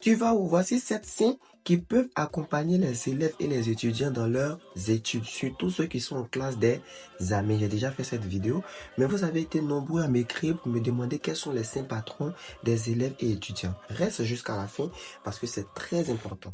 Tu vas où voici 7 signes qui peuvent accompagner les élèves et les étudiants dans leurs études, surtout ceux qui sont en classe des amis. J'ai déjà fait cette vidéo, mais vous avez été nombreux à m'écrire pour me demander quels sont les signes patrons des élèves et étudiants. Reste jusqu'à la fin parce que c'est très important.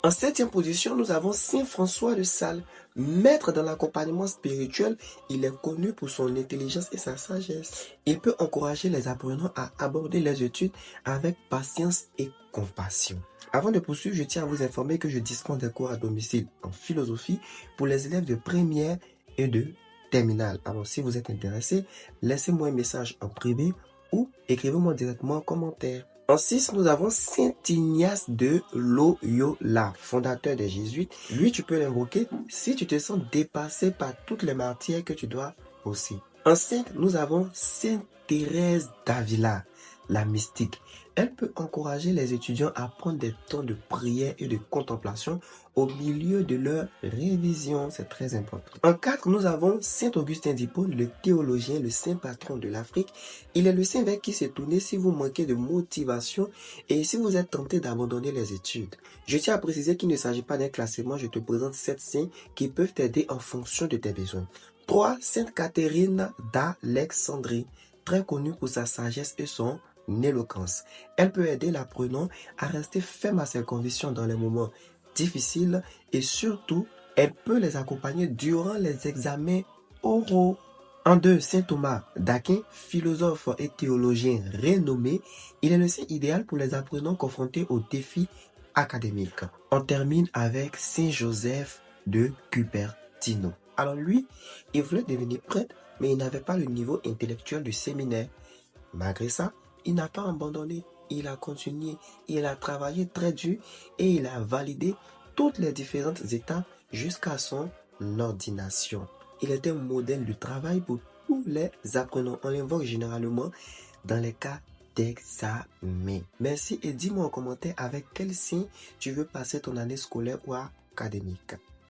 En septième position, nous avons Saint François de Sales. Maître dans l'accompagnement spirituel, il est connu pour son intelligence et sa sagesse. Il peut encourager les apprenants à aborder les études avec patience et compassion. Avant de poursuivre, je tiens à vous informer que je dispense des cours à domicile en philosophie pour les élèves de première et de terminale. Alors si vous êtes intéressé, laissez-moi un message en privé ou écrivez-moi directement en commentaire. En 6, nous avons Saint Ignace de Loyola, fondateur des Jésuites. Lui, tu peux l'invoquer si tu te sens dépassé par toutes les matières que tu dois bosser. En 5, nous avons Sainte Thérèse d'Avila, la mystique. Elle peut encourager les étudiants à prendre des temps de prière et de contemplation au milieu de leur révision. C'est très important. En 4, nous avons Saint Augustin d'Hippone, le théologien, le saint patron de l'Afrique. Il est le saint vers qui s'est tourné si vous manquez de motivation et si vous êtes tenté d'abandonner les études. Je tiens à préciser qu'il ne s'agit pas d'un classement. Je te présente 7 saints qui peuvent t'aider en fonction de tes besoins. 3. Sainte Catherine d'Alexandrie, très connue pour sa sagesse et son éloquence. Elle peut aider l'apprenant à rester ferme à ses convictions dans les moments difficiles et surtout, elle peut les accompagner durant les examens oraux. En 2, Saint Thomas d'Aquin, philosophe et théologien renommé, il est le saint idéal pour les apprenants confrontés aux défis académiques. On termine avec Saint Joseph de Cupertino. Alors lui, il voulait devenir prêtre, mais il n'avait pas le niveau intellectuel du séminaire. Malgré ça, il n'a pas abandonné, il a continué, il a travaillé très dur et il a validé toutes les différentes étapes jusqu'à son ordination. Il est un modèle de travail pour tous les apprenants. On l'invoque généralement dans les cas d'examen. Merci et dis-moi en commentaire avec quel signe tu veux passer ton année scolaire ou académique.